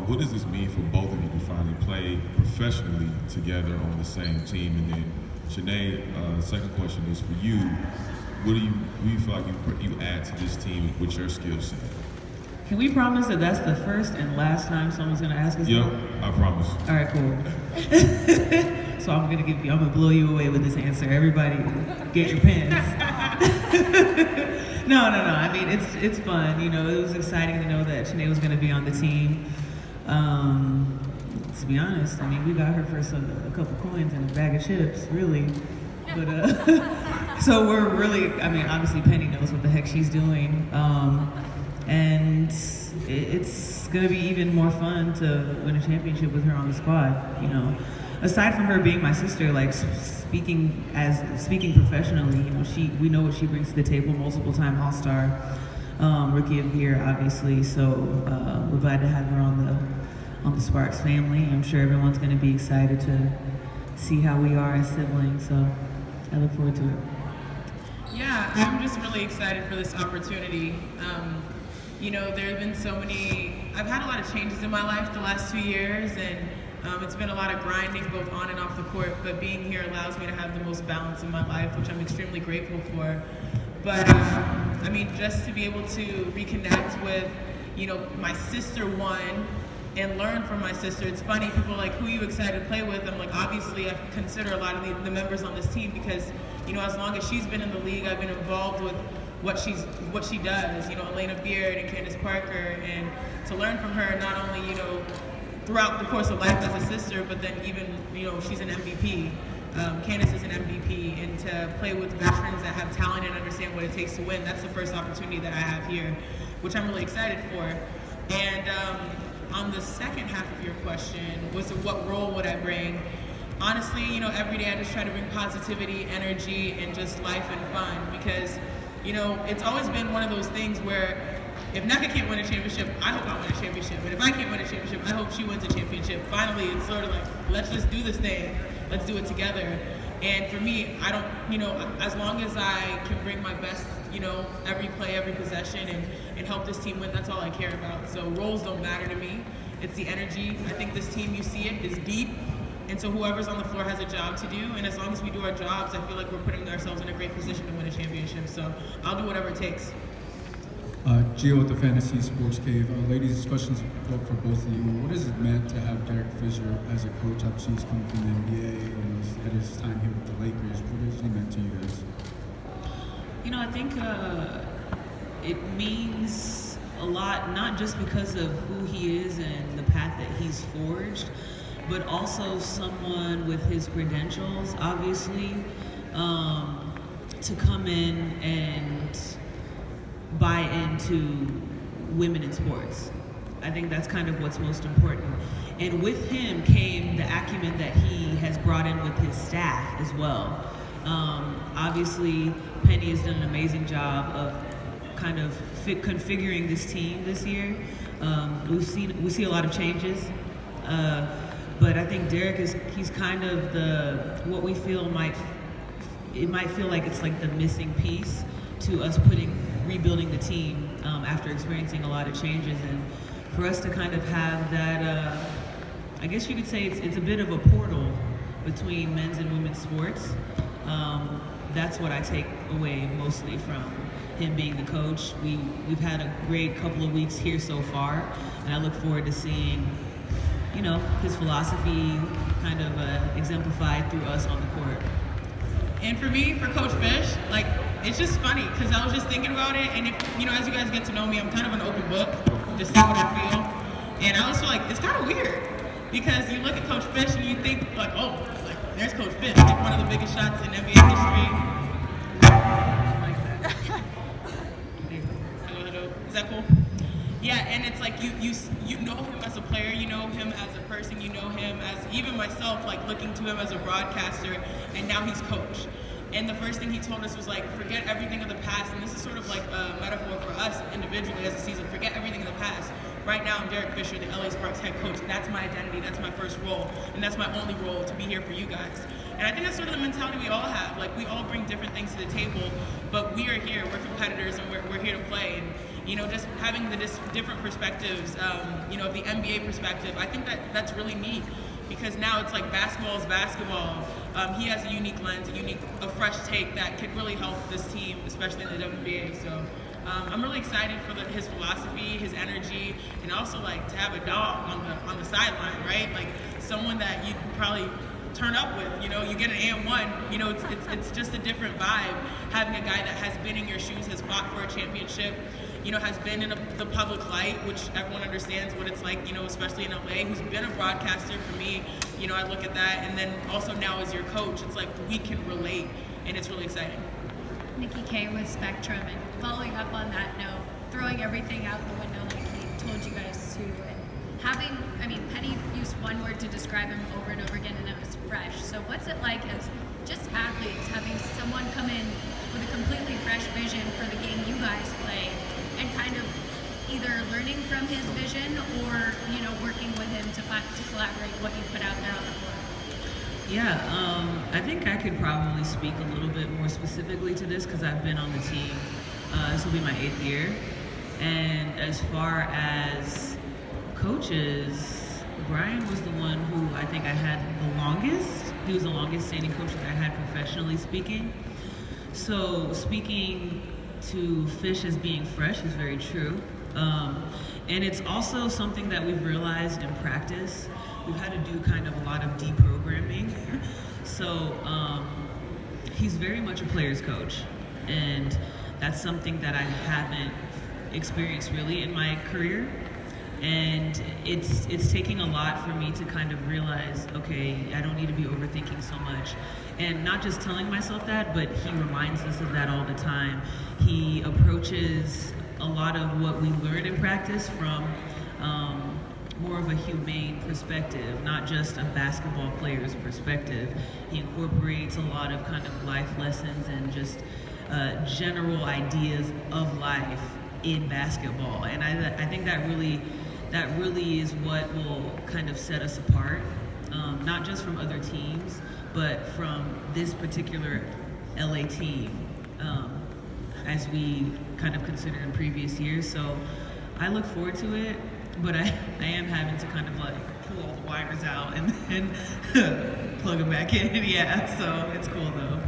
what does this mean for both of you to finally play professionally together on the same team? And then, Chiney, second question is for you. What do you feel like you add to this team with your skill set? Can we promise that that's the first and last time someone's gonna ask us? Yep, I promise. All right, cool. So I'm gonna blow you away with this answer. Everybody, get your pens. No. I mean, it's fun. You know, it was exciting to know that Chiney was gonna be on the team. To be honest, I mean, we got her for a couple coins and a bag of chips, really. But so we're really, I mean, obviously Penny knows what the heck she's doing. And it's gonna be even more fun to win a championship with her on the squad. You know, aside from her being my sister, like speaking professionally, you know, we know what she brings to the table. Multiple-time All-Star, Rookie of the Year, obviously. So we're glad to have her on the Sparks family. I'm sure everyone's gonna be excited to see how we are as siblings. So I look forward to it. Yeah, I'm just really excited for this opportunity. You know, there have been I've had a lot of changes in my life the last 2 years, and it's been a lot of grinding both on and off the court, but being here allows me to have the most balance in my life, which I'm extremely grateful for. But, I mean, just to be able to reconnect with, you know, my sister, one, and learn from my sister. It's funny, people are like, who are you excited to play with? I'm like, obviously, I consider a lot of the members on this team because, you know, as long as she's been in the league, I've been involved with what she does, you know, Elena Beard and Candace Parker, and to learn from her not only, you know, throughout the course of life as a sister, but then even, you know, she's an MVP. Candace is an MVP, and to play with veterans that have talent and understand what it takes to win, that's the first opportunity that I have here, which I'm really excited for. And on the second half of your question, was what role would I bring? Honestly, you know, every day I just try to bring positivity, energy, and just life and fun because, you know, it's always been one of those things where if Nneka can't win a championship, I hope I win a championship. And if I can't win a championship, I hope she wins a championship. Finally, it's sort of like, let's just do this thing. Let's do it together. And for me, I don't, you know, as long as I can bring my best, you know, every play, every possession, and help this team win, that's all I care about. So roles don't matter to me. It's the energy. I think this team, you see it, is deep. And so whoever's on the floor has a job to do, and as long as we do our jobs, I feel like we're putting ourselves in a great position to win a championship. So I'll do whatever it takes. Gio with the Fantasy Sports Cave. Ladies, this question's for both of you. What has it meant to have Derek Fisher as a coach? Obviously, he's coming from the NBA and he's had his time here with the Lakers. What has he meant to you guys? You know, I think it means a lot, not just because of who he is and the path that he's forged, but also someone with his credentials, obviously, to come in and buy into women in sports. I think that's kind of what's most important. And with him came the acumen that he has brought in with his staff as well. Obviously, Penny has done an amazing job of kind of configuring this team this year. We see a lot of changes. But I think Derek he's kind of what we feel it might feel like it's like the missing piece to us rebuilding the team after experiencing a lot of changes. And for us to kind of have that, I guess you could say it's a bit of a portal between men's and women's sports. That's what I take away mostly from him being the coach. We've had a great couple of weeks here so far, and I look forward to seeing, you know, his philosophy kind of exemplified through us on the court. And for me, for Coach Fish, like, it's just funny because I was just thinking about it, and if, you know, as you guys get to know me, I'm kind of an open book, just see what I feel. And I was like, it's kind of weird because you look at Coach Fish and you think like, oh, like there's Coach Fish, like one of the biggest shots in NBA history. Hello. Is that cool? Yeah, and it's like you know him as a player, you know him as a person, you know him as, even myself, like looking to him as a broadcaster, and now he's coach. And the first thing he told us was like, forget everything of the past, and this is sort of like a metaphor for us individually as a season, forget everything in the past. Right now I'm Derek Fisher, the LA Sparks head coach. That's my identity, that's my first role, and that's my only role, to be here for you guys. And I think that's sort of the mentality we all have. Like, we all bring different things to the table, but we are here, we're competitors, and we're here to play. just having the different perspectives, of the NBA perspective, I think that's really neat, because now it's like basketball is basketball. He has a unique lens, a fresh take that could really help this team, especially in the WNBA. So I'm really excited for his philosophy, his energy, and also like to have a dog on the sideline, right? Like someone that you'd probably turn up with. You get an and-1. It's just a different vibe having a guy that has been in your shoes, has fought for a championship, has been in the public light, which everyone understands what it's like, especially in LA, who's been a broadcaster. For me, I look at that, and then also now as your coach, it's like we can relate, and it's really exciting. Nikki K with Spectrum, and following up on that note, throwing everything out the window like he told you guys to, and Penny used one word to describe him over and over again, and it was fresh. So what's it like as just athletes having someone come in with a completely fresh vision for the game you guys play, and kind of either learning from his vision or working with him to collaborate what you put out there on the floor? Yeah, I think I could probably speak a little bit more specifically to this because I've been on the team. This will be my 8th year. And as far as coaches, Brian was the one who I think I had the longest. He was the longest standing coach that I had professionally speaking. So speaking to Fish as being fresh is very true. And it's also something that we've realized in practice. We've had to do kind of a lot of deprogramming. So he's very much a player's coach. And that's something that I haven't experienced really in my career. And it's taking a lot for me to kind of realize, okay, I don't need to be overthinking so much. And not just telling myself that, but he reminds us of that all the time. He approaches a lot of what we learn in practice from more of a humane perspective, not just a basketball player's perspective. He incorporates a lot of kind of life lessons and just general ideas of life in basketball. And I think that really is what will kind of set us apart, not just from other teams, but from this particular LA team, as we kind of considered in previous years. So I look forward to it, but I am having to kind of like pull all the wires out and then plug them back in. Yeah, so it's cool though.